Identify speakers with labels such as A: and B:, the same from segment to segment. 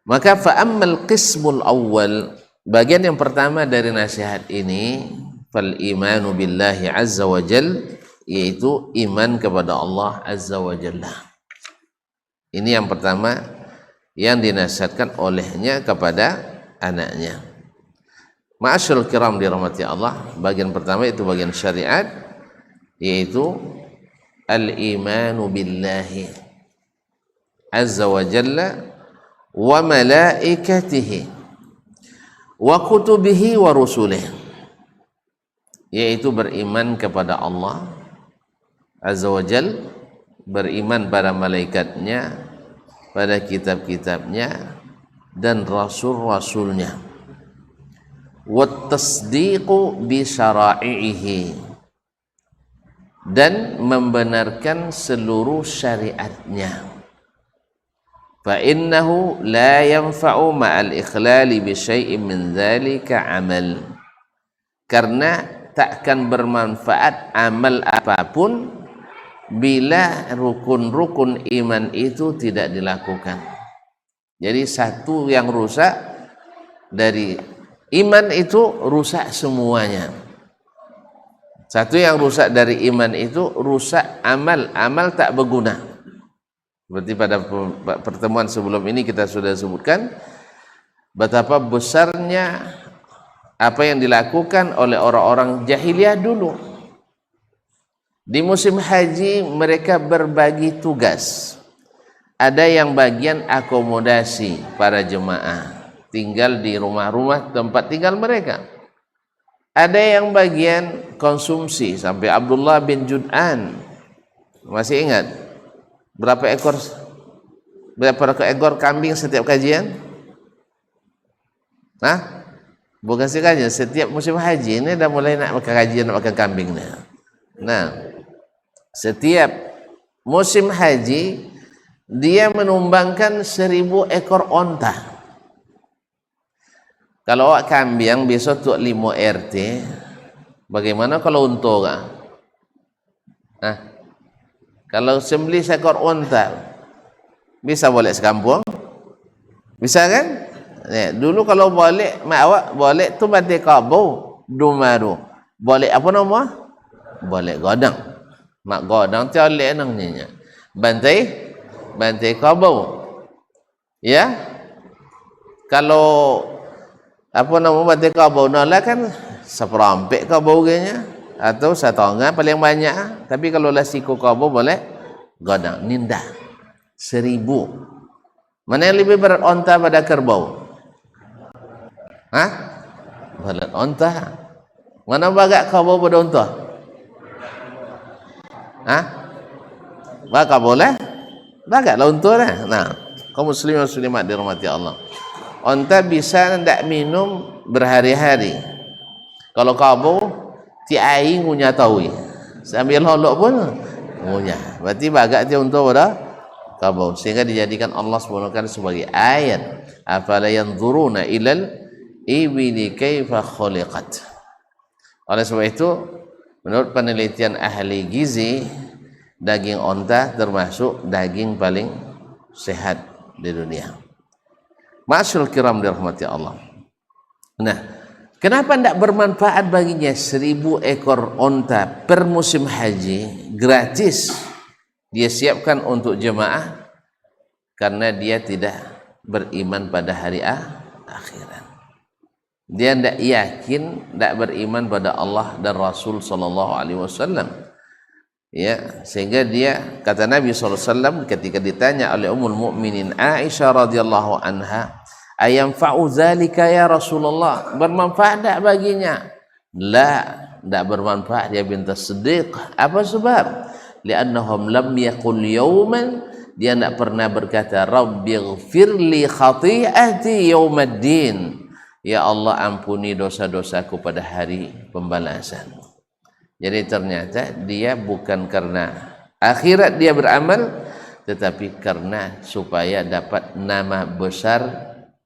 A: Maka fa ammal qismul awwal, bagian yang pertama dari nasihat ini, fal imanu billahi azza wa jal, yaitu iman kepada Allah azza wa jalla. Ini yang pertama yang dinasihatkan olehnya kepada anaknya. Ma'asyiral kiram dirahmati Allah, bagian pertama itu bagian syariat, yaitu al-imanu billahi azza wa jalla wa malaikatihi wa kutubihi wa rusulihi, yaitu beriman kepada Allah azza wa jalla, beriman pada malaikatnya, pada kitab-kitabnya dan rasul-rasulnya, wat tasdiqu bi syara'ihi, dan membenarkan seluruh syariatnya. Fa innahu la yanfa'u ma'al ikhlali bi syai'in min dzalika amal, karena takkan bermanfaat amal apapun bila rukun-rukun iman itu tidak dilakukan. Jadi satu yang rusak dari iman itu rusak semuanya. Satu yang rusak dari iman itu rusak amal, amal tak berguna. Seperti pada pertemuan sebelum ini kita sudah sebutkan betapa besarnya apa yang dilakukan oleh orang-orang jahiliyah dulu. Di musim haji mereka berbagi tugas. Ada yang bagian akomodasi para jemaah, tinggal di rumah-rumah tempat tinggal mereka. Ada yang bagian konsumsi, sampai Abdullah bin Jud'an, masih ingat berapa ekor kambing setiap kajian? Nah, bukan sekali setiap musim haji ini dah mulai nak makan kajian, nak makan kambing. Nah, setiap musim haji dia menumbangkan 1000 ekor onta. Kalau awak kambing besok tu 5 RT, bagaimana kalau unta kah? Nah, kalau sembelih seekor onta bisa boleh sekampung? Bisa kan? Ya, dulu kalau boleh mak awak boleh tu batik kabau dumaru. Boleh apa nama? Boleh godang. Mak godang tu oleh nangnya. Bantai kabau. Ya. Kalau apa nama bantai kabau nala kan seperampek kabau genya atau setengah paling banyak. Tapi kalau lah siku kabau boleh godang ninda 1000. Mana yang lebih berat, onta pada kerbau? Hah? Berat onta. Mana bagak kabau pada onta? Hah? Bagak boleh? Bagaklah unta lah. Nah, kaum muslimin muslimat dirahmati Allah. Onta bisa tidak minum berhari-hari. Kalau kabau ti air ngunyah tawi. Sambil holok pun ngunyah. Berarti bagak dia unta pada kabau. Sehingga dijadikan Allah SWT sebagai ayat. Afala yanzuruna ilal ibili kaifa khuliqat. Oleh sebab itu, menurut penelitian ahli gizi, daging onta termasuk daging paling sehat di dunia. Ma'asyiral kiram dirahmati Allah. Nah, kenapa tidak bermanfaat baginya 1000 ekor onta per musim haji gratis dia siapkan untuk jemaah? Karena dia tidak beriman pada hari akhirat. Dia tidak yakin, tidak beriman pada Allah dan Rasul sallallahu alaihi wasallam. Ya, sehingga dia, kata Nabi SAW ketika ditanya oleh Ummul Mukminin Aisyah radhiyallahu anha, ayamfa'u dzalika ya Rasulullah, bermanfaat tak baginya? La, tidak bermanfaat ya bint Siddiq. Apa sebab? Li'annahum lam yaqul yawman, dia tidak pernah berkata rabbighfirli khati'ati yaumaddin, ya Allah ampuni dosa-dosaku pada hari pembalasan. Jadi ternyata dia bukan karena akhirat dia beramal, tetapi karena supaya dapat nama besar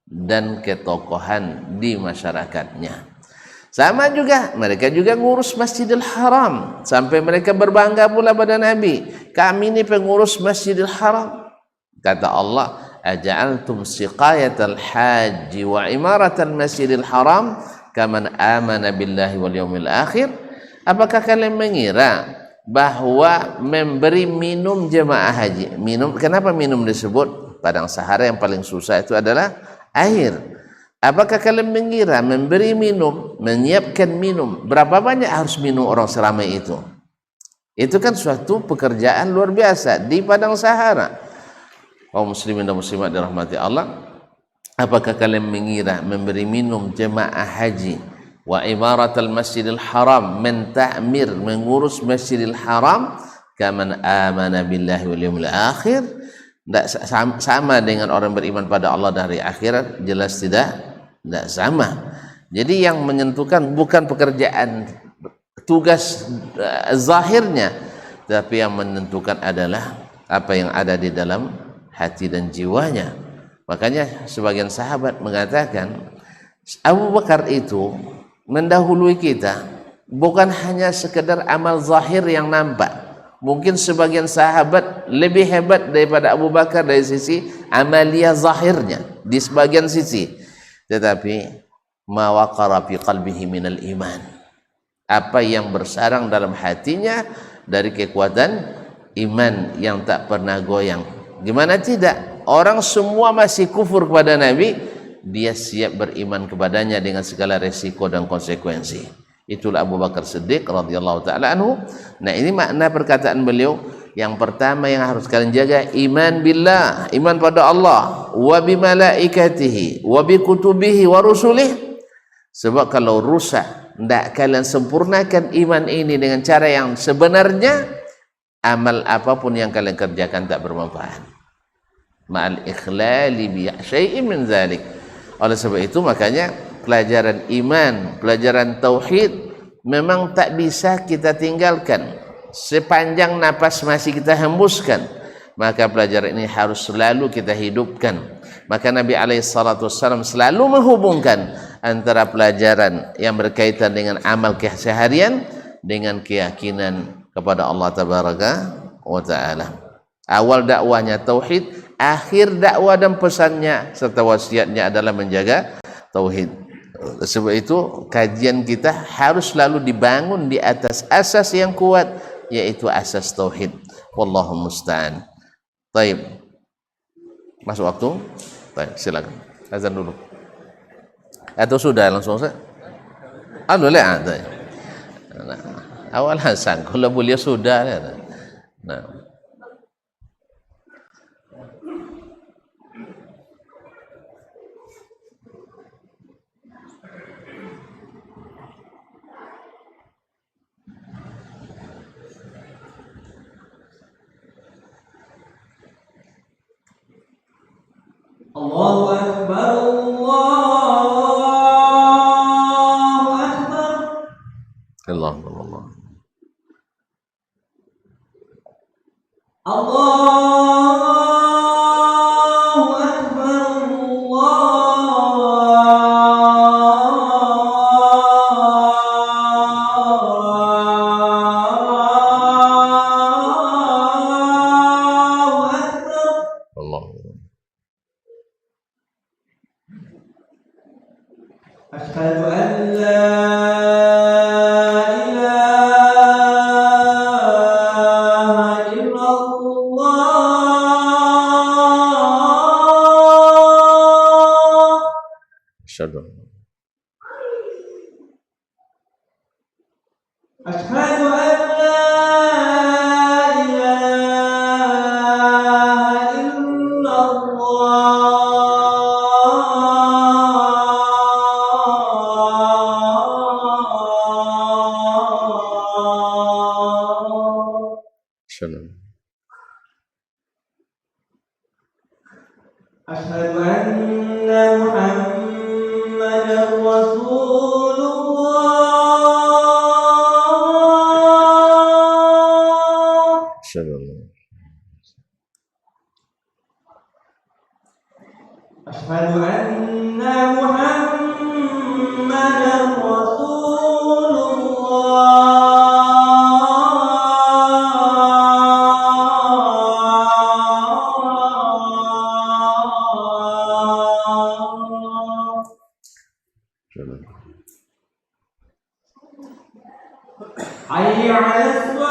A: dan ketokohan di masyarakatnya. Sama juga, mereka juga ngurus Masjidil Haram. Sampai mereka berbangga pula pada Nabi, kami ini pengurus Masjidil Haram. Kata Allah, aja'altum siqayatal haji wa imaratal masjidil haram kaman amana billahi wal yaumil akhir. Apakah kalian mengira bahwa memberi minum jemaah haji, minum, kenapa minum disebut? Padang Sahara yang paling susah itu adalah air. Apakah kalian mengira memberi minum, menyiapkan minum, berapa banyak harus minum orang seramai itu? Itu kan suatu pekerjaan luar biasa di padang Sahara. Kaum muslimin dan muslimat dirahmati Allah, apakah kalian mengira memberi minum jemaah haji wa imaratul masjidil haram, menta'mir, mengurus masjidil haram, kaman amana billahi wal yaumil akhir, tidak sama dengan orang beriman pada Allah dari akhirat? Jelas tidak sama. Jadi yang menentukan bukan pekerjaan, tugas zahirnya, tapi yang menentukan adalah apa yang ada di dalam hati dan jiwanya. Makanya sebagian sahabat mengatakan Abu Bakar itu mendahului kita bukan hanya sekedar amal zahir yang nampak. Mungkin sebagian sahabat lebih hebat daripada Abu Bakar dari sisi amalia zahirnya di sebagian sisi, tetapi ma waqara fi qalbihi minal iman, apa yang bersarang dalam hatinya dari kekuatan iman yang tak pernah goyang. Gimana tidak? Orang semua masih kufur kepada Nabi, dia siap beriman kepadanya dengan segala resiko dan konsekuensi. Itulah Abu Bakar Siddiq radhiyallahu taala anhu. Nah, ini makna perkataan beliau. Yang pertama yang harus kalian jaga, iman billah, iman pada Allah, wa bi malaikatihi, wa bi kutubihi wa rusulih. Sebab kalau rusak, tidak kalian sempurnakan iman ini dengan cara yang sebenarnya, amal apapun yang kalian kerjakan tak bermanfaat. Ma'al ikhlali bi syai'in min zalik. Oleh sebab itu makanya pelajaran iman, pelajaran tauhid memang tak bisa kita tinggalkan sepanjang napas masih kita hembuskan. Maka pelajaran ini harus selalu kita hidupkan. Maka Nabi SAW selalu menghubungkan antara pelajaran yang berkaitan dengan amal keseharian dengan keyakinan kepada Allah Tabaraka wa Ta'ala. Awal dakwahnya tauhid, akhir dakwah dan pesannya serta wasiatnya adalah menjaga tauhid. Sebab itu kajian kita harus selalu dibangun di atas asas yang kuat, yaitu asas tauhid. Wallahu musta'an. Baik. Masuk waktu? Baik, silakan. Azan dulu. Atau sudah langsung saya? Alhamdulillah ada. Nah, awal Hasan, kalau beliau sudah. Nah.
B: Allahu Akbar, Allahu Akbar. Allahu Akbar, Asyhadu an la ilaha illallah.
A: Asyhadu
B: an la ilaha illallah. Asyhadu anna Muhammadar Rasulullah. Asyhadu anna Muhammadar Rasulullah. حي على الصلاة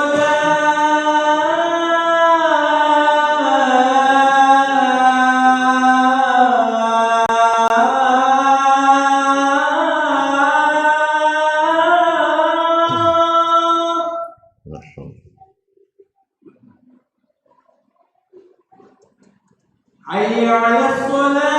B: حي على الصلاة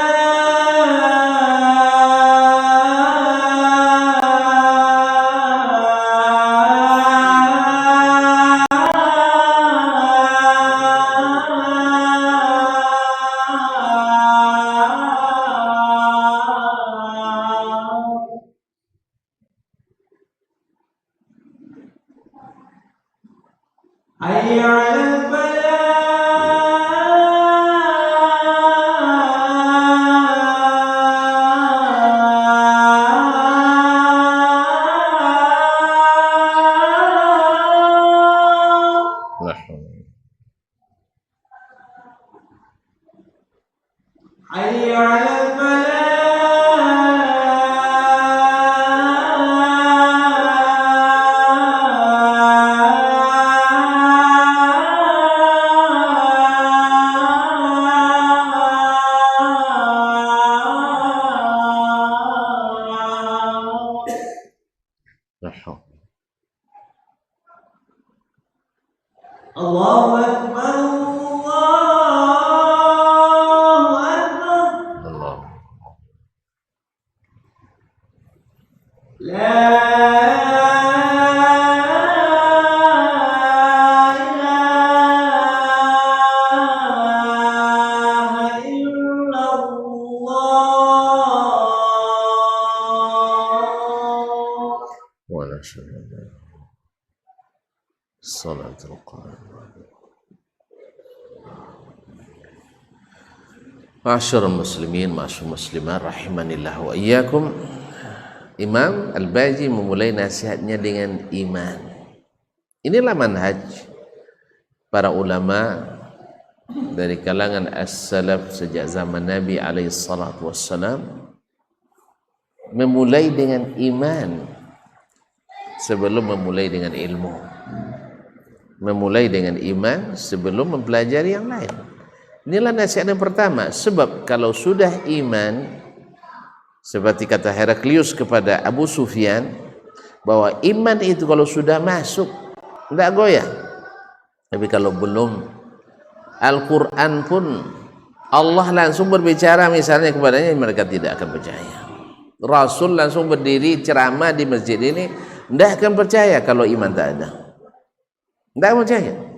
B: حي على الفلاح حي على الفلاح الله أكبر الله أكبر
A: الله
B: لا إله إلا الله
A: ولا شريك له صلاة القائم. Ma'asyiral muslimin, ma'asyiral muslimat rahimanillah wa iyyakum. Imam Al-Baji memulai nasihatnya dengan iman. Inilah manhaj para ulama dari kalangan as-salaf sejak zaman Nabi alaihi salatu wassalam, memulai dengan iman sebelum memulai dengan ilmu, memulai dengan iman sebelum mempelajari yang lain. Inilah nasihat yang pertama. Sebab kalau sudah iman, seperti kata Heraklius kepada Abu Sufyan, bahwa iman itu kalau sudah masuk tidak goyah. Tapi kalau belum, Al-Quran pun Allah langsung berbicara misalnya kepadanya, mereka tidak akan percaya. Rasul langsung berdiri ceramah di masjid ini, tidak akan percaya kalau iman tak ada. Tidak percaya.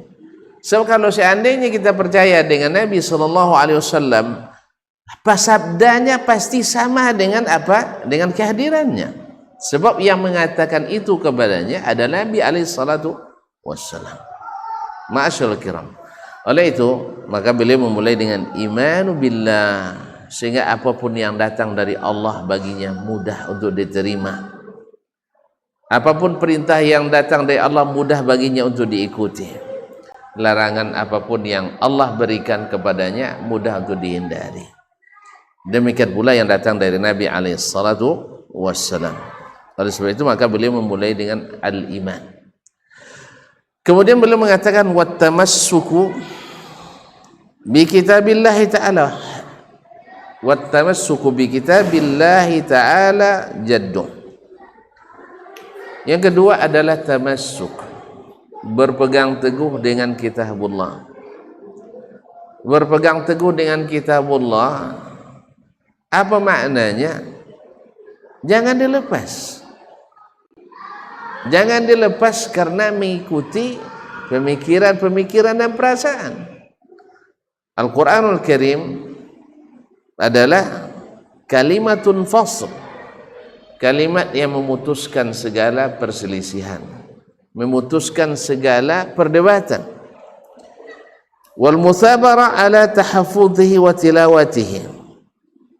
A: So kalau seandainya kita percaya dengan Nabi SAW, sabdanya pasti sama dengan apa? Dengan kehadirannya. Sebab yang mengatakan itu kepadanya adalah Nabi SAW. Ma'asyarul kiram. Oleh itu, maka beliau memulai dengan imanu billah, sehingga apapun yang datang dari Allah baginya mudah untuk diterima. Apapun perintah yang datang dari Allah mudah baginya untuk diikuti. Larangan apapun yang Allah berikan kepadanya mudah untuk dihindari. Demikian pula yang datang dari Nabi SAW. Oleh sebab itu maka beliau memulai dengan al-iman. Kemudian beliau mengatakan wattamassuku bi kitabillahi ta'ala. Wattamassuku bi kitabillahi ta'ala jaddu. Yang kedua adalah tamassuk, berpegang teguh dengan kitabullah. Berpegang teguh dengan kitabullah, apa maknanya? Jangan dilepas. Jangan dilepas karena mengikuti pemikiran-pemikiran dan perasaan. Al-Quranul Karim adalah kalimatun fasl, kalimat yang memutuskan segala perselisihan, memutuskan segala perdebatan. Wal muthabara ala tahaffudhihi wa tilawatihi,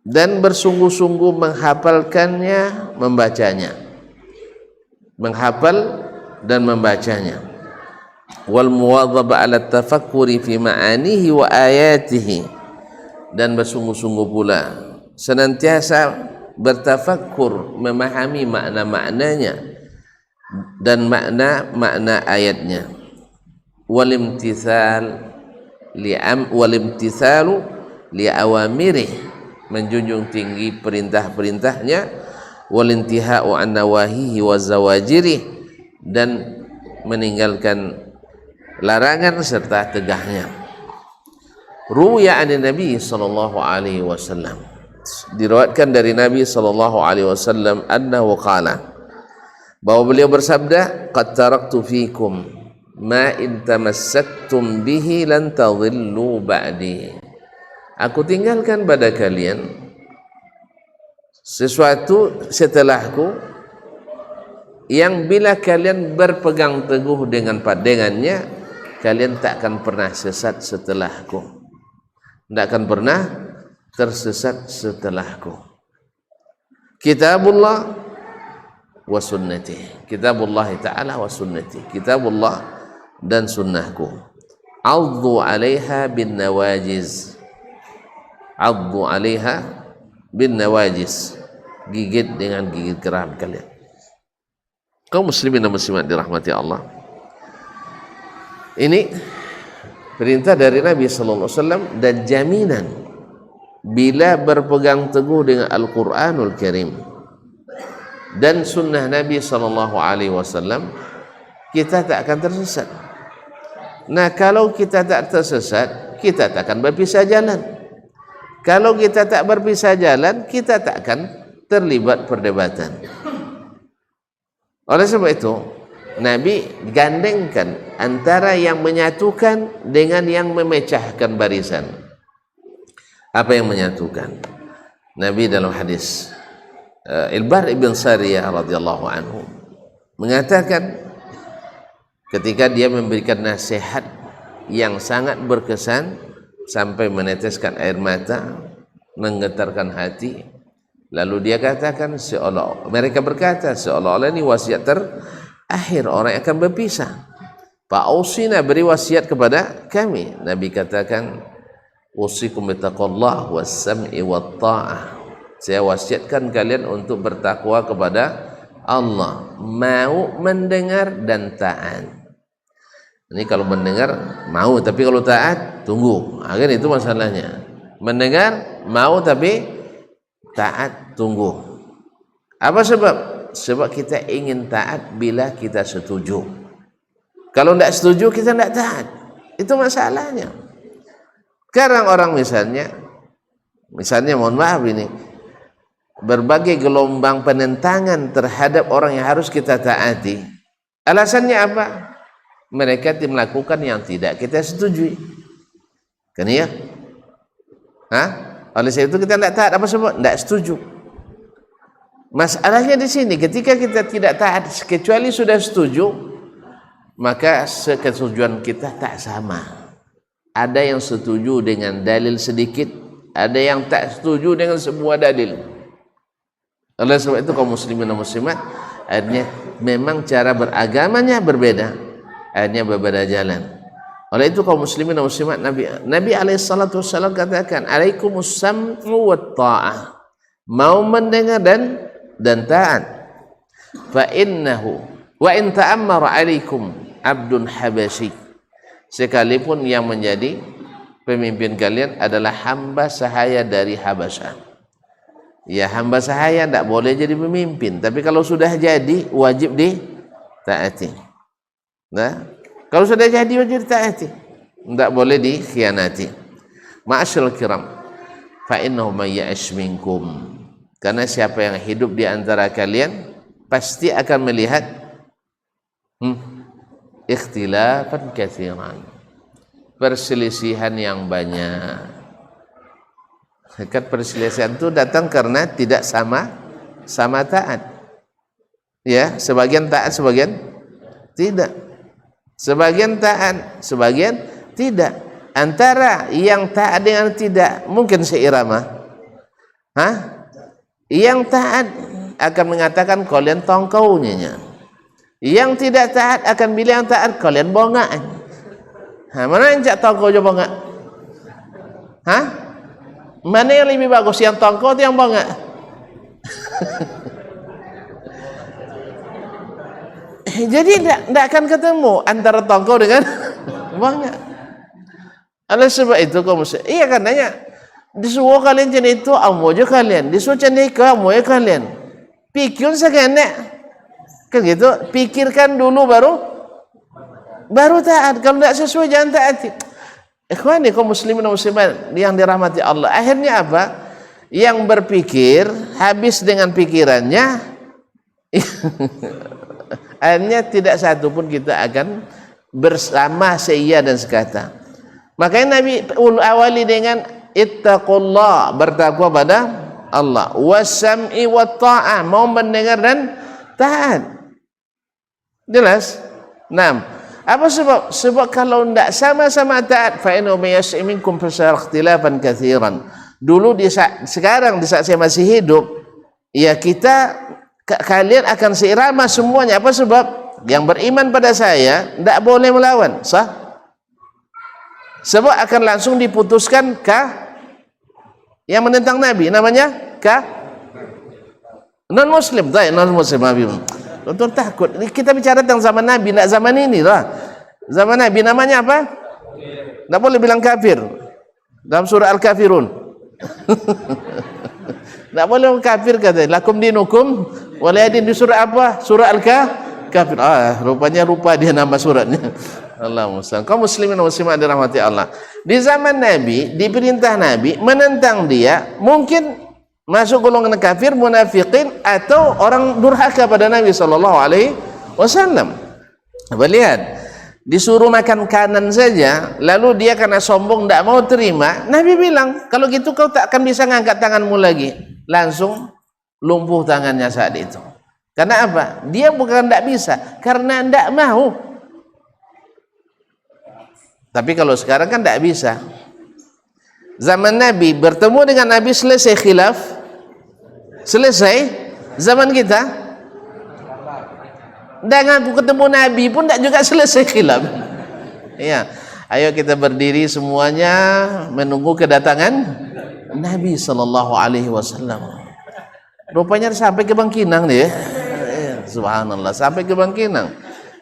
A: dan bersungguh-sungguh menghafalkannya, membacanya, menghafal dan membacanya. Wal muwadhaba ala tafakkuri fi ma'anihi wa ayatihi, dan bersungguh-sungguh pula senantiasa bertafakkur, memahami makna-maknanya dan makna ayatnya. Walimtithalu liawamirih, menjunjung tinggi perintah-perintahnya, walintihau an nawahihi wazawajirih, dan meninggalkan larangan serta tegahnya. Ruwiya an Nabi sallallahu alaihi wasallam, diriwayatkan dari Nabi sallallahu alaihi wasallam annahu qala, bahwa beliau bersabda, qad taraktu fikum ma in tamassaktum bihi lan tadhillu ba'di. Aku tinggalkan pada kalian sesuatu setelahku yang bila kalian berpegang teguh dengannya, kalian tak akan pernah sesat setelahku, tak akan pernah tersesat setelahku. Kitabullah wa sunnati, kitabullah ta'ala wa sunnati, kitabullah dan sunnahku. Addu 'alaiha bin nawajiz, addu 'alaiha bin nawajiz, gigit dengan gigit geram kalian. Kaum muslimin dan muslimat dirahmati Allah, ini perintah dari Nabi sallallahu alaihi wasallam dan jaminan bila berpegang teguh dengan Al-Qur'anul Karim dan sunnah Nabi sallallahu alaihi wasallam, kita tak akan tersesat. Nah, kalau kita tak tersesat, kita tak akan berpisah jalan. Kalau kita tak berpisah jalan, kita tak akan terlibat perdebatan. Oleh sebab itu, Nabi gandengkan antara yang menyatukan dengan yang memecahkan barisan. Apa yang menyatukan? Nabi dalam hadis Ilbar ibn Sariyah radhiyallahu anhu mengatakan, ketika dia memberikan nasihat yang sangat berkesan sampai meneteskan air mata, menggetarkan hati, lalu dia katakan, mereka berkata seolah-olah ini wasiat terakhir orang yang akan berpisah. Fa'usina, beri wasiat kepada kami. Nabi katakan, usikum bitaqallah was-sam'i wat-ta'ah, saya wasiatkan kalian untuk bertakwa kepada Allah, mau mendengar dan taat. Ini kalau mendengar mau, tapi kalau taat tunggu. Kan itu masalahnya. Mendengar mau tapi taat tunggu. Apa sebab? Sebab kita ingin taat bila kita setuju. Kalau tidak setuju kita tidak taat. Itu masalahnya. Sekarang orang misalnya mohon maaf ini, berbagai gelombang penentangan terhadap orang yang harus kita taati. Alasannya apa? Mereka melakukan yang tidak kita setujui. Kan ya? Oleh sebab itu kita tidak taat. Apa sebab? Tidak setuju. Masalahnya di sini, ketika kita tidak taat kecuali sudah setuju, maka kesetujuan kita tak sama. Ada yang setuju dengan dalil sedikit, ada yang tak setuju dengan sebuah dalil. Oleh sebab itu kaum muslimin dan muslimat, akhirnya memang cara beragamanya berbeda, akhirnya berbeda jalan. Oleh itu kaum muslimin dan muslimat, Nabi alaihissalatu wassalam katakan, alaikumus sam'u wat ta'ah, mau mendengar dan taat. Fa innahu wa in ta'ammara alaikum abdun habasyi, sekalipun yang menjadi pemimpin kalian adalah hamba sahaya dari Habasyah. Ya, hamba sahaya tidak boleh jadi pemimpin, tapi kalau sudah jadi wajib ditaati. Nah, kalau sudah jadi wajib ditaati, tidak boleh dikhianati. Ma'asyiral kiram, fa innahu may ya'ish minkum, karena siapa yang hidup di antara kalian pasti akan melihat ikhtilafan katsiran, perselisihan yang banyak. Dekat perselisihan itu datang karena tidak sama taat. Ya, sebagian taat, sebagian tidak. Sebagian taat, sebagian tidak. Antara yang taat dengan tidak mungkin seirama. Yang taat akan mengatakan kalian tongkaunya. Yang tidak taat akan bilang taat kalian bongak. Mana yang cak tongkau je bongak? Mana yang lebih bagus, yang tongkau atau yang bongak? Jadi tidak akan ketemu antara tongkol dengan uangnya. Oleh sebab itu kaum muslim, iya katanya disuruh kalian macam itu, amu je kalian. Disuruh macam ni, amu je kalian. Pikir sekenek. Kan gitu, pikirkan dulu baru taat. Kalau tidak sesuai jangan taati. Ikhwani kaum muslimin dan muslimat yang dirahmati Allah. Akhirnya apa? Yang berpikir habis dengan pikirannya. Akhirnya tidak satu pun kita akan bersama seia dan sekata. Makanya Nabi awali dengan ittaqullah, bertakwa pada Allah, wasam'i wa ta'ah, mau mendengar dan taat. Jelas? 6. Apa sebab? Sebab kalau tidak sama-sama taat, fa inna may yas'i minkum fasara ikhtilafan katsiran. Dulu sekarang di saat saya masih hidup, ya kalian akan seirama semuanya. Apa sebab? Yang beriman pada saya tidak boleh melawan, sah? Sebab akan langsung diputuskan yang menentang Nabi, namanya non muslim. Non muslim Nabi. Tuan takut. Kita bicara tentang zaman Nabi, tidak zaman ini lah. Zaman Nabi namanya apa? Tidak boleh bilang kafir. Dalam surah Al-Kafirun. Tidak boleh kafir katanya. Lakum dinukum waliyadin, di surah apa? Surah Al-Kafir. Rupanya dia nama suratnya. Allah musta'an. Kaum muslimin dan muslimat dirahmati Allah. Di zaman Nabi, diperintah Nabi menentang dia, mungkin masuk golongan kafir, munafikin, atau orang durhaka pada Nabi SAW. Lihat, disuruh makan kanan saja, lalu dia karena sombong tidak mau terima. Nabi bilang, kalau gitu kau tak akan bisa ngangkat tanganmu lagi. Langsung lumpuh tangannya saat itu. Karena apa? Dia bukan tidak bisa, karena tidak mau. Tapi kalau sekarang kan tidak bisa. Zaman Nabi bertemu dengan Nabi selesai khilaf, selesai. Zaman kita dan aku ketemu Nabi pun tidak juga selesai khilaf. Ya, ayo kita berdiri semuanya menunggu kedatangan Nabi sallallahu alaihi wasallam. Rupanya sampai ke Bangkinang dia. Subhanallah, sampai ke Bangkinang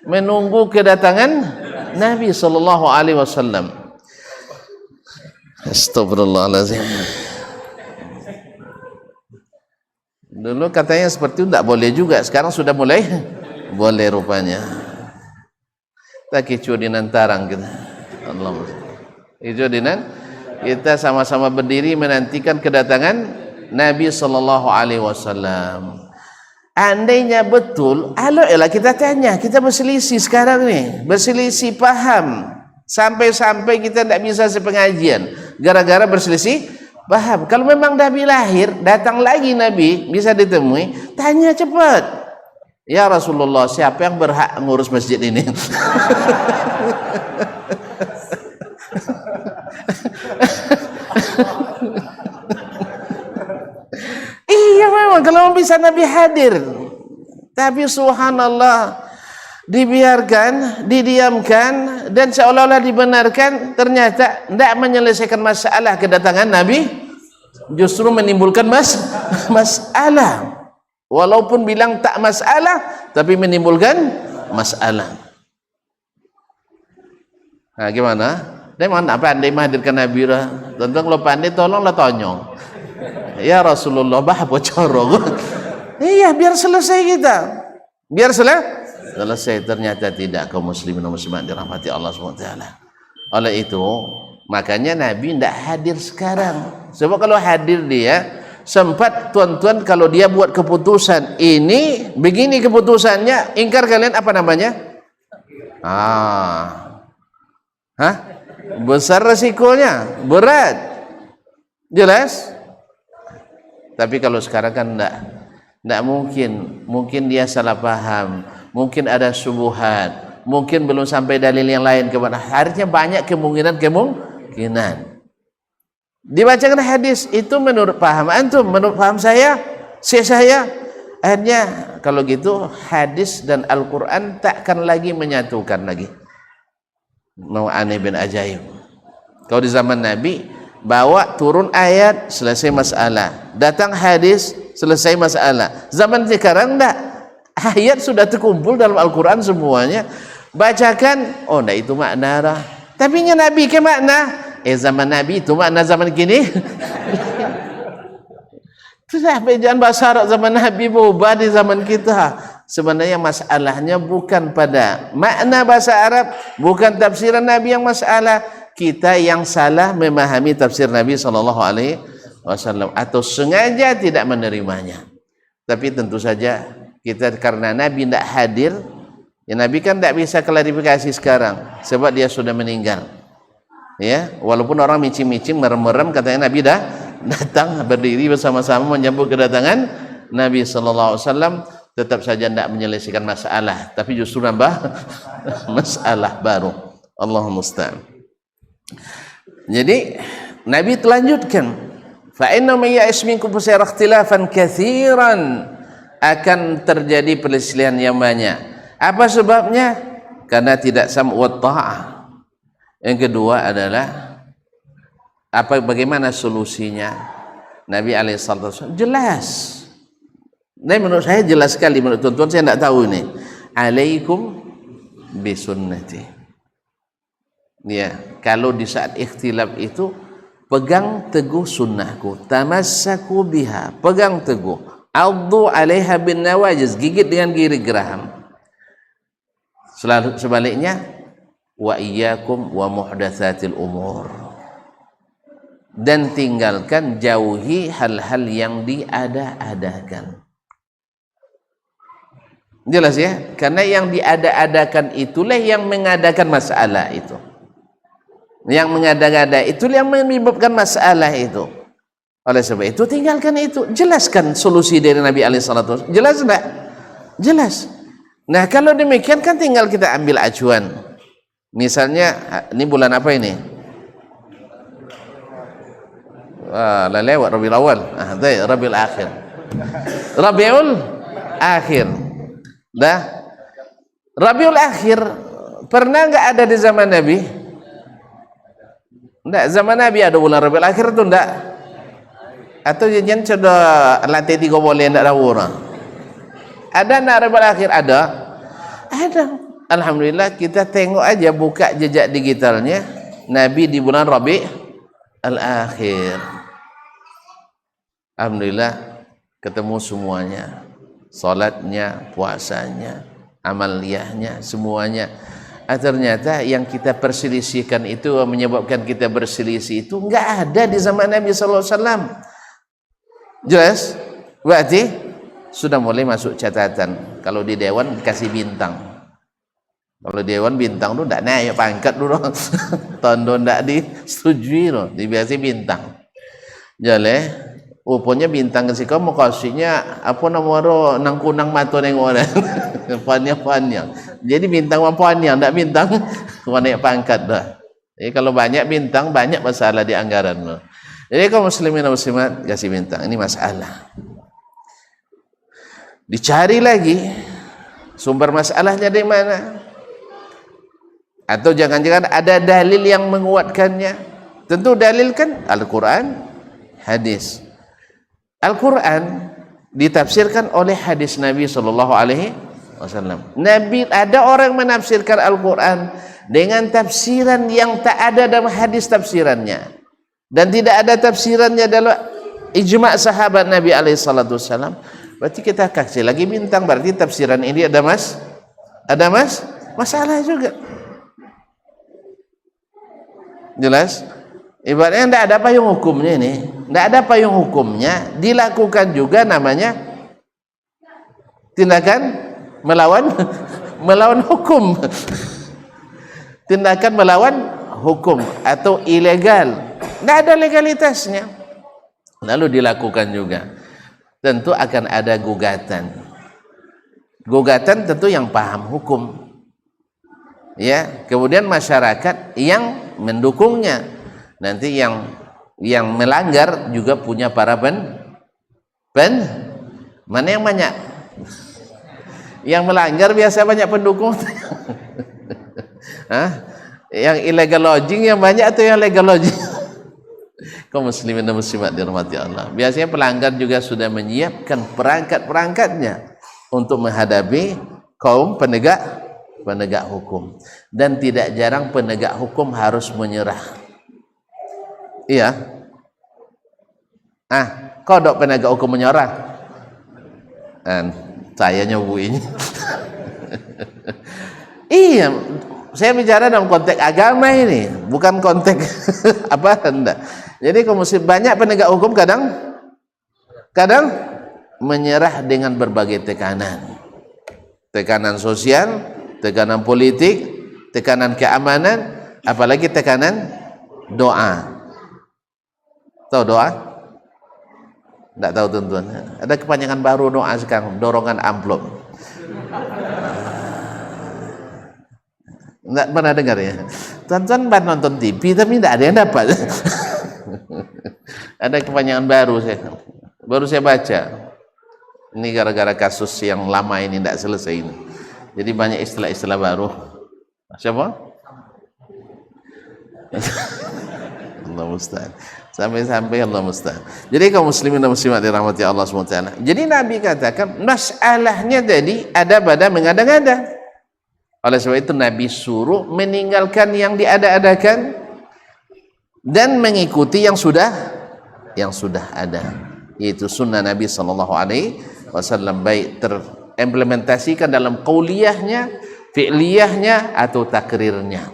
A: menunggu kedatangan Nabi sallallahu alaihi wasallam. Astagfirullahaladzim. Dulu katanya seperti itu tidak boleh juga, sekarang sudah mulai boleh rupanya. Tak kicu di nantarang kita. Allah. Kicu di nan, kita sama-sama berdiri menantikan kedatangan Nabi sallallahu alaihi wasallam. Andainya betul, elah kita tanya, kita berselisih sekarang nih, berselisih paham. Sampai-sampai kita tidak bisa sepengajian gara-gara berselisih paham. Kalau memang Nabi lahir, datang lagi Nabi, bisa ditemui, tanya cepat. Ya Rasulullah, siapa yang berhak ngurus masjid ini? Iya memang, kalau bisa Nabi hadir. Tapi subhanallah, dibiarkan, didiamkan, dan seolah-olah dibenarkan, ternyata tidak menyelesaikan masalah kedatangan Nabi, justru menimbulkan masalah. Walaupun bilang tak masalah, tapi menimbulkan masalah. Nah gimana? Dia mana pandai menghadirkan Nabi lah. Tentu kalau pandai tolonglah tonyong. Ya Rasulullah, bah bocor. Iya, biar selesai kita. Biar selesai. Ternyata tidak, kaum muslimin dan muslimat dirahmati Allah SWT. Oleh itu, makanya Nabi tidak hadir sekarang. Sebab kalau hadir dia, sempat tuan-tuan kalau dia buat keputusan ini, begini keputusannya, ingkar kalian apa namanya? Besar resikonya, berat. Jelas? Tapi kalau sekarang kan tidak mungkin dia salah paham, mungkin ada subuhat, mungkin belum sampai dalil yang lain kepada. Harusnya banyak kemungkinan. Dibacakan hadis itu menurut paham antum, menurut paham saya. Akhirnya kalau gitu hadis dan Al-Quran takkan lagi menyatukan lagi. Mau aneh bin ajaib. Kalau di zaman Nabi, bawa turun ayat, selesai masalah. Datang hadis, selesai masalah. Zaman sekarang enggak. ayat sudah terkumpul dalam Al-Quran semuanya. Bacakan, oh enggak itu makna dah. Tapi nya Nabi ke makna, zaman Nabi itu makna zaman kini. Kenapa jangan bahasa Arab zaman Nabi berubah di zaman kita? Sebenarnya masalahnya bukan pada makna bahasa Arab, bukan tafsiran Nabi yang masalah. Kita yang salah memahami tafsir Nabi SAW atau sengaja tidak menerimanya. Tapi tentu saja kita karena Nabi tidak hadir, ya Nabi kan tidak bisa klarifikasi sekarang sebab dia sudah meninggal. Ya, walaupun orang micing-micing merem-merem katanya Nabi dah datang berdiri bersama-sama menyambut kedatangan Nabi SAW, tetap saja tidak menyelesaikan masalah, tapi justru nambah masalah baru. Allahumma musta'an. Jadi Nabi telanjutkan, fa inna may ya'ish minkum fasayara ikhtilafan katsiran, akan terjadi perselisihan yang banyak. Apa sebabnya? Karena tidak sam' wa ta'ah. Yang kedua adalah bagaimana solusinya? Nabi alaihissalam jelas. Nah, menurut saya jelas sekali, menurut tuan-tuan saya tidak tahu ini. Alaikum bisunnati. Ya, kalau di saat ikhtilaf itu pegang teguh sunnahku, tamassaku biha, pegang teguh, addu 'alaiha bin nawajiz, gigit dengan gigi geraham. Sebaliknya, wa iyyakum wa muhdatsatil umur, dan tinggalkan, jauhi hal-hal yang diada-adakan. Jelas ya, karena yang diada-adakan itulah yang mengadakan masalah itu. Yang mengada-ngada itulah yang menyebabkan masalah itu. Oleh sebab itu tinggalkan itu. Jelaskan solusi dari Nabi SAW. Jelas enggak? Jelas. Nah, kalau demikian kan tinggal kita ambil acuan. Misalnya ini bulan apa ini? Lewat Rabiul Awal. Rabiul Akhir. Rabiul Akhir. Dah. Rabiul Akhir pernah enggak ada di zaman Nabi? Enggak, zaman Nabi ada bulan Rabiul Akhir tu enggak? Atau jangan sudah latih 3 boleh enggak tahu orang? Ada enggak Rabiul Akhir? Ada. Ada. Alhamdulillah kita tengok aja, buka jejak digitalnya Nabi di bulan Rabiul Akhir. Alhamdulillah ketemu semuanya. Salatnya, puasanya, amaliyahnya, semuanya. Ternyata yang kita perselisihkan itu, menyebabkan kita berselisih itu enggak ada di zaman Nabi SAW. Jelas? Berarti sudah mulai masuk catatan. Kalau di dewan kasih bintang. Kalau di dewan bintang tu tak naik pangkat dulu. Tondo tak disetujui tu, dibiasi bintang. Jelas? Rupanya bintang ke sikau makasihnya apa nama nang kunang mata nengok orang. Panjang. Jadi bintang panjang, tak bintang naik pangkat dah. Jadi kalau banyak bintang, banyak masalah di anggaran. Jadi kaum muslimin dan muslimat kasih bintang, ini masalah. Dicari lagi sumber masalahnya dari mana? Atau jangan-jangan ada dalil yang menguatkannya? Tentu dalil kan Al-Quran, hadis. Al-Quran ditafsirkan oleh hadis Nabi SAW. Nabi, ada orang menafsirkan Al-Quran dengan tafsiran yang tak ada dalam hadis tafsirannya, dan tidak ada tafsirannya dalam ijma' sahabat Nabi SAW. Berarti kita kasih lagi bintang, berarti tafsiran ini ada masalah juga. Jelas? Ibaratnya tidak ada payung hukumnya ini, tidak ada payung hukumnya, dilakukan juga namanya tindakan melawan hukum. Tindakan melawan hukum atau ilegal, tidak ada legalitasnya, lalu dilakukan juga. Tentu akan ada gugatan tentu yang paham hukum, ya. Kemudian masyarakat yang mendukungnya. Nanti yang melanggar juga punya para mana yang banyak? Yang melanggar biasa banyak pendukung. Yang illegal lodging yang banyak atau yang legal lodging? Kaum muslimin dan muslimat dirahmati Allah. Biasanya pelanggar juga sudah menyiapkan perangkat-perangkatnya untuk menghadapi kaum penegak hukum. Dan tidak jarang penegak hukum harus menyerah. Iya. Kodok penegak hukum menyerah. Dan saya nyobuin. Iya, saya bicara dalam konteks agama ini, bukan konteks apa enggak. Jadi banyak penegak hukum kadang menyerah dengan berbagai tekanan sosial, tekanan politik, tekanan keamanan, apalagi tekanan doa. Tahu doa? Tidak tahu tuan-tuan. Ada kepanjangan baru doa sekarang, dorongan amplop. Tidak pernah dengar ya? Tuan-tuan nonton TV tapi tidak ada yang dapat. Ada kepanjangan baru saya baca. Ini gara-gara kasus yang lama ini tidak selesai ini. Jadi banyak istilah-istilah baru. Siapa? Allah musta'an. Sampai Allah musta'an. Jadi kaum muslimin dan muslimat dirahmati Allah SWT. Jadi Nabi katakan masalahnya tadi ada pada mengada-ngada. Oleh sebab itu Nabi suruh meninggalkan yang diada-adakan dan mengikuti yang sudah ada. Yaitu sunnah Nabi SAW, baik terimplementasikan dalam qauliyahnya, fi'liyahnya atau takrirnya,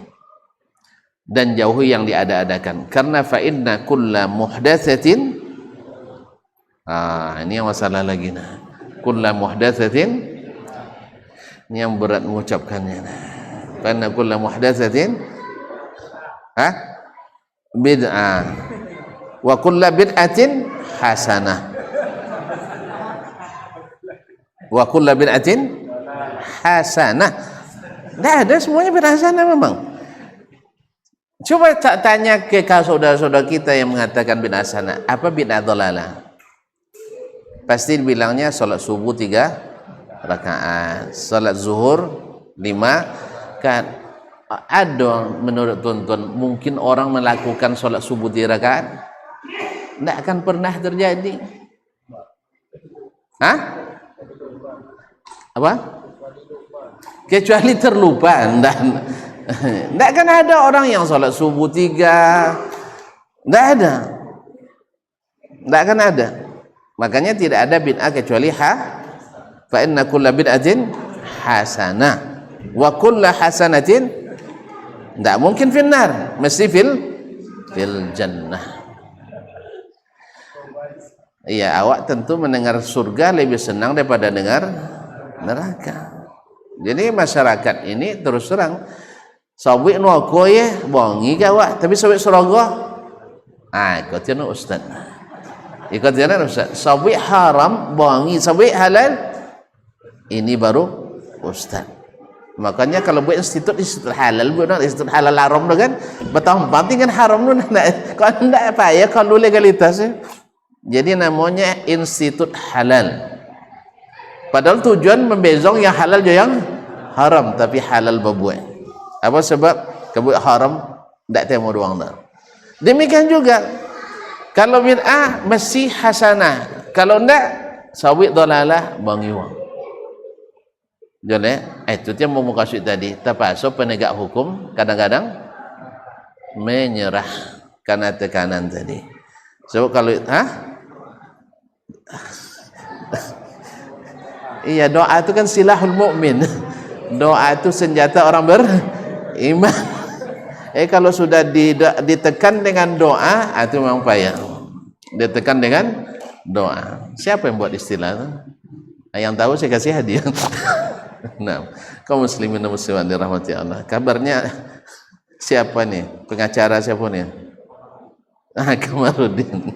A: dan jauhi yang diada-adakan. Karena fa inna kulla muhdatsatin, ini yang masalah lagi nah. Kulla muhdatsatin, ini yang berat mengucapkannya. Fa inna kulla muhdatsatin bid'ah wa kulla bid'atin hasanah. Wa kulla bid'atin hasanah. Tidak ada, semuanya bid'ah hasanah memang. Coba tanya ke saudara-saudara kita yang mengatakan bid'ah hasanah, apa bid'ah dhalalah? Pasti bilangnya salat subuh 3 rakaat, salat zuhur 5 kan. Ada menurut tuan-tuan mungkin orang melakukan salat subuh 3 rakaat? Tidak akan pernah terjadi. Apa? Kecuali terlupa. Tidak akan ada orang yang salat subuh 3. Tidak ada. Tidak akan ada. Makanya tidak ada bid'ah kecuali fa inna kulla bid'atin hasanah wa kulla hasanatin, tidak mungkin finnar, mesti fil jannah. Iya, awak tentu mendengar surga lebih senang daripada dengar neraka. Jadi masyarakat ini terus terang sawik nuako ye bongi awak, tapi sawik sorogoh ikutnya ustaz. Ikutnya ustaz. Sawik haram bongi, sawik halal ini baru ustaz. Makanya kalau buat institut halal, buat institut halal haram tu kan, betul penting kan haram tu kalau tidak apa ya kalau legalitasnya. Jadi namanya institut halal. Padahal tujuan membezong yang halal dan yang haram, tapi halal berbuat. Apa sebab kebuat haram tidak temu doang dah. Demikian juga kalau bid'ah mesti hasanah, kalau tidak sawit dalalah bangi wang. Jadi itu yang mau kasih tadi. Terpaksa penegak hukum kadang-kadang menyerah karena tekanan tadi. So kalau iya, doa itu kan silahul mukmin. Doa itu senjata orang beriman. Kalau sudah ditekan dengan doa, itu memang payah. Ditekan dengan doa. Siapa yang buat istilah itu? Yang tahu saya kasih hadiah. Nah, kaum muslimin dan muslimat dirahmati Allah. Kabarnya siapa nih? Pengacara siapa nih? Kamarudin.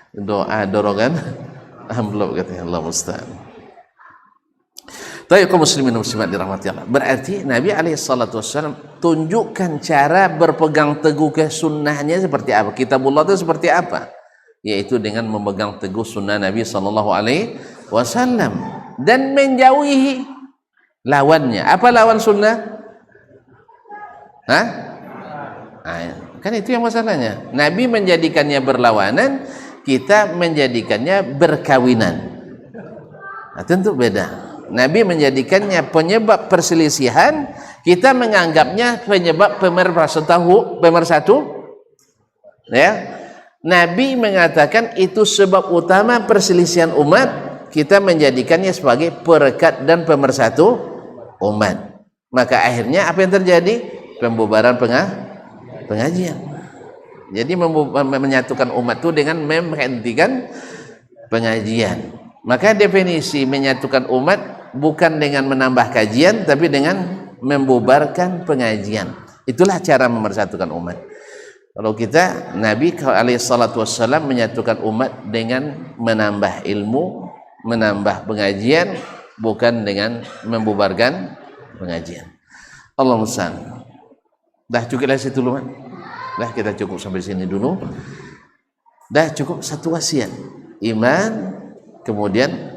A: Doa dorongan amplop katanya, Allah musta'an. Tapi kaum muslimin dan muslimat dirahmati Allah. Berarti Nabi SAW tunjukkan cara berpegang teguh ke sunnahnya seperti apa. Kitabullah itu seperti apa? Yaitu dengan memegang teguh sunnah Nabi SAW dan menjauhi lawannya. Apa lawan sunnah? Kan itu yang masalahnya. Nabi menjadikannya berlawanan, kita menjadikannya berkawinan. Nah, tentu beda. Nabi menjadikannya penyebab perselisihan, kita menganggapnya penyebab pemersatu. Ya. Nabi mengatakan itu sebab utama perselisihan umat, kita menjadikannya sebagai perekat dan pemersatu umat. Maka akhirnya apa yang terjadi? Pembubaran pengajian. Jadi menyatukan umat itu dengan menghentikan pengajian. Maka definisi menyatukan umat bukan dengan menambah kajian, tapi dengan membubarkan pengajian. Itulah cara memersatukan umat. Kalau kita, Nabi SAW menyatukan umat dengan menambah ilmu, menambah pengajian, bukan dengan membubarkan pengajian. Allah musta'an. Dah cukup dari situ dulu, dah kita cukup sampai sini dulu. Dah cukup satu wasiat, iman, kemudian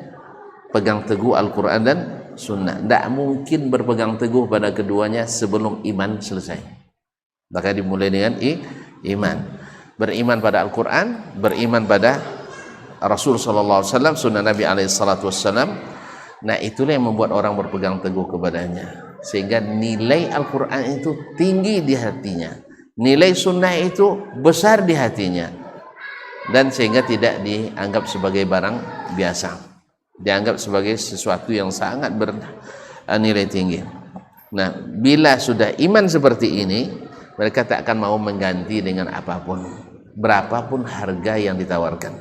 A: pegang teguh Al-Quran dan Sunnah. Tidak mungkin berpegang teguh pada keduanya sebelum iman selesai. Maka dimulai dengan iman. Beriman pada Al-Quran, beriman pada Rasul SAW, Sunnah Nabi SAW. Nah, itulah yang membuat orang berpegang teguh kepadanya, sehingga nilai Al-Quran itu tinggi di hatinya, nilai Sunnah itu besar di hatinya, dan sehingga tidak dianggap sebagai barang biasa, dianggap sebagai sesuatu yang sangat bernilai tinggi. Nah, bila sudah iman seperti ini, mereka tak akan mau mengganti dengan apapun, berapapun harga yang ditawarkan,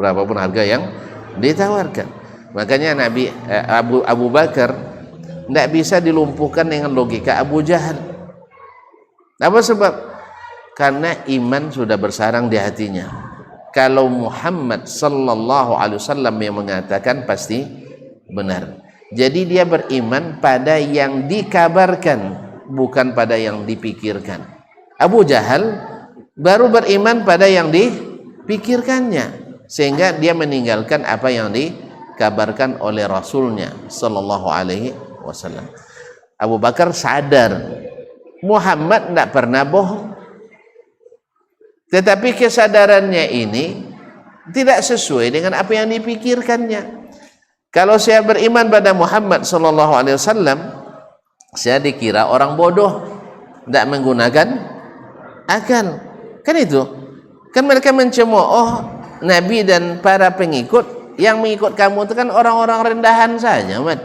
A: berapapun harga yang ditawarkan. Makanya Abu Bakar tidak bisa dilumpuhkan dengan logika Abu Jahal. Apa sebab? Karena iman sudah bersarang di hatinya. Kalau Muhammad sallallahu alaihi wasallam yang mengatakan, pasti benar. Jadi dia beriman pada yang dikabarkan, bukan pada yang dipikirkan. Abu Jahal baru beriman pada yang dipikirkannya, sehingga dia meninggalkan apa yang dikabarkan oleh Rasulnya sallallahu alaihi wasallam. Abu Bakar sadar Muhammad tidak pernah bohong, tetapi kesadarannya ini tidak sesuai dengan apa yang dipikirkannya. Kalau saya beriman pada Muhammad sallallahu alaihi wasallam, saya dikira orang bodoh, tidak menggunakan akal. Kan itu? Kan mereka mencemooh Nabi dan para pengikut. Yang mengikut kamu itu kan orang-orang rendahan saja, Mat.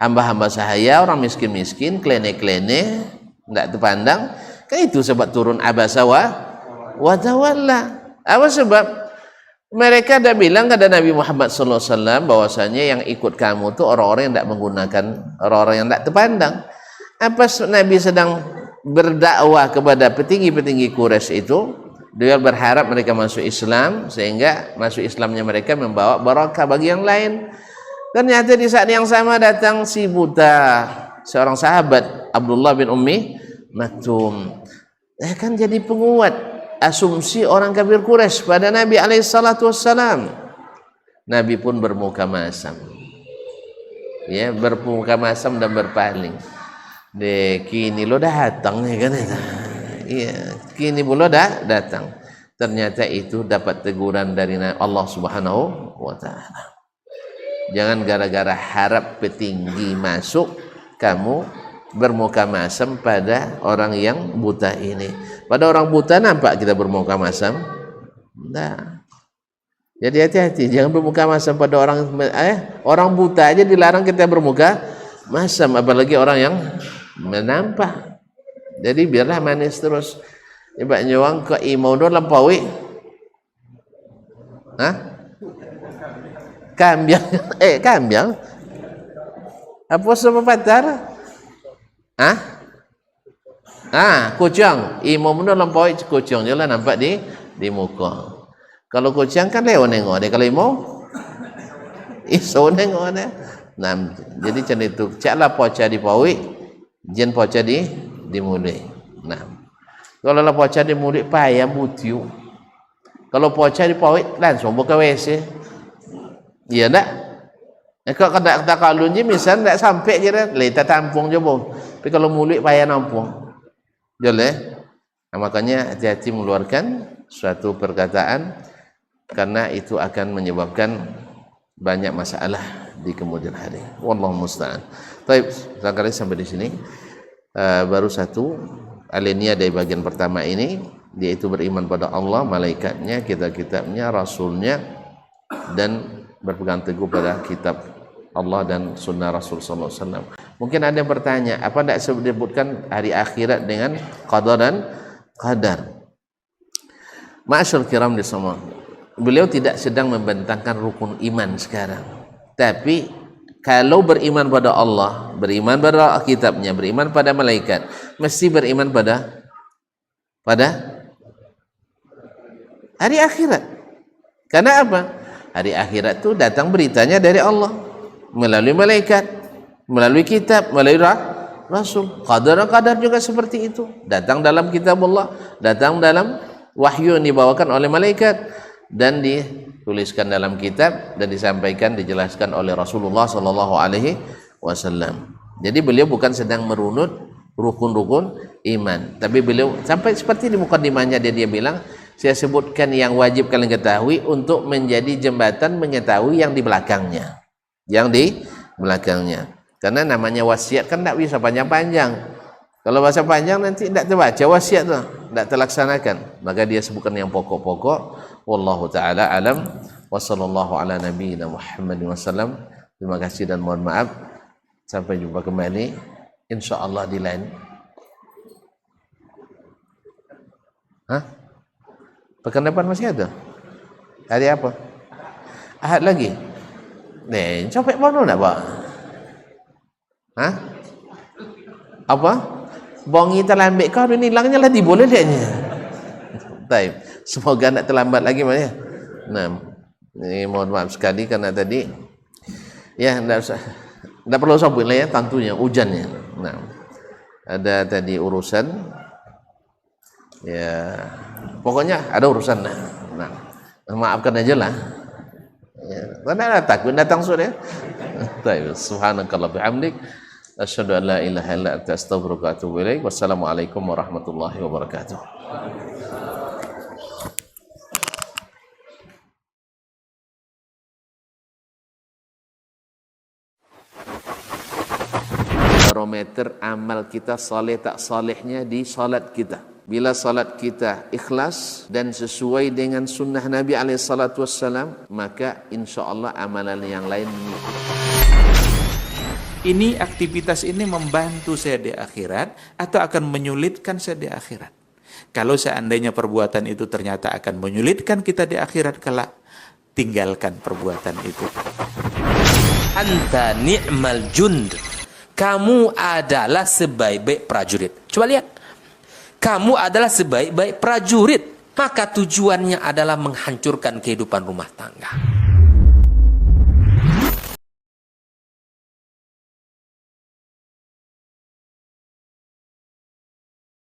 A: Hamba-hamba sahaya, orang miskin-miskin, klene-klene, tidak terpandang. Kan itu sebab turun abasa wa tawalla. Apa sebab? Mereka dah bilang kepada Nabi Muhammad SAW bahwasanya yang ikut kamu itu orang-orang yang tidak menggunakan, orang-orang yang tidak terpandang. Apa Nabi sedang berdakwah kepada petinggi-petinggi Quraisy itu? Dia berharap mereka masuk Islam, sehingga masuk Islamnya mereka membawa barakah bagi yang lain. Ternyata di saat yang sama datang si buta, seorang sahabat, Abdullah bin Ummi Maktum, kan jadi penguat asumsi orang kafir Quraisy pada Nabi alaihissalam. Nabi pun bermuka masam, ya, bermuka masam dan berpaling. Kini lo datang nih kan itu. Iya, kini pula dah datang. Ternyata itu dapat teguran dari Allah Subhanahu wa taala. Jangan gara-gara harap petinggi masuk, kamu bermuka masam pada orang yang buta ini. Pada orang buta nampak kita bermuka masam? Nah. Jadi hati-hati, jangan bermuka masam pada orang buta aja dilarang kita bermuka masam, apalagi orang yang menampak. Jadi biarlah manis terus. Ibak nyawang ke imau do lampaui. Kambiang. Kambiang. Apa sebab patar? Kucing. Imau do lampaui kucing je lah nampak di muka. Kalau kucing kan leo nengok dia, kalau imau iso nengok dia. Nah, jadi macam itu. Caklah poca di paui, jen poca di mulut. Nah, kalau lah poca di mulut payah butiu. Kalau poca di pawit langsung buka WC. Iya tak? Kalau kata kalau je misal tak sampai kira leta tampung je boh. Tapi kalau mulut payah nampung. Boleh. Nah, makanya hati-hati mengeluarkan suatu perkataan, karena itu akan menyebabkan banyak masalah. di kemudian hari. Wallahu musta'an. Baik, barangkali sampai di sini. Baru satu alinea dari bagian pertama ini, yaitu beriman pada Allah, malaikatnya, kitab-kitabnya, rasulnya, dan berpegang teguh pada kitab Allah dan sunnah Rasul sallallahu alaihi wasallam. Mungkin ada yang bertanya, apa tidak disebutkan hari akhirat dengan qada dan qadar? Ma'asyur kiram di semua, beliau tidak sedang membentangkan rukun iman sekarang. Tapi kalau beriman pada Allah, beriman pada kitabnya, beriman pada malaikat, mesti beriman pada hari akhirat. Karena apa? Hari akhirat itu datang beritanya dari Allah melalui malaikat, melalui kitab, melalui rasul. Qadar juga seperti itu. Datang dalam kitab Allah, datang dalam wahyu yang dibawakan oleh malaikat dan dituliskan dalam kitab dan disampaikan, dijelaskan oleh Rasulullah sallallahu alaihi wasallam. Jadi beliau bukan sedang merunut rukun-rukun iman, tapi beliau sampai seperti di mukadimahnya dia bilang, saya sebutkan yang wajib kalian ketahui untuk menjadi jembatan mengetahui yang di belakangnya. Yang di belakangnya. Karena namanya wasiat kan tidak bisa panjang-panjang. Kalau bahasa panjang nanti tidak terbaca wasiat tu, tidak terlaksanakan. Maka dia sebutkan yang pokok-pokok. Wallahu taala alam wa sallallahu ala nabiyyina Muhammadin wasallam. Terima kasih dan mohon maaf. Sampai jumpa kembali insyaallah di lain. Pekan depan masih ada? Hari apa? Ahad lagi? Copet mana nak buat? Apa? Bongi terlambat kau ni hilangnya lah boleh lihatnya. Baik, semoga tak terlambat lagi Mas ya. Nah, ini mohon maaf sekali karena tadi ya tidak perlu sabun lah ya, tentunya hujannya. Nah, ada tadi urusan ya, pokoknya ada urusan. Nah, maafkan aja lah. Ya, karena takut datang sore. Baik, subhanakallah bihamdik. Asyhadu an la ilaha illa anta astaghfiruka wa atubu ilaik. Wassalamualaikum warahmatullahi wabarakatuh. Barometer amal kita saleh tak salehnya di salat kita. Bila salat kita ikhlas dan sesuai dengan sunnah Nabi SAW, maka insyaAllah amalan yang lain mengikuti.
C: Ini aktivitas ini membantu saya di akhirat atau akan menyulitkan saya di akhirat. Kalau seandainya perbuatan itu ternyata akan menyulitkan kita di akhirat kelak, tinggalkan perbuatan itu.
D: Anta ni'mal jund. Kamu adalah sebaik-baik prajurit. Coba lihat. Kamu adalah sebaik-baik prajurit. Maka tujuannya adalah menghancurkan kehidupan rumah tangga.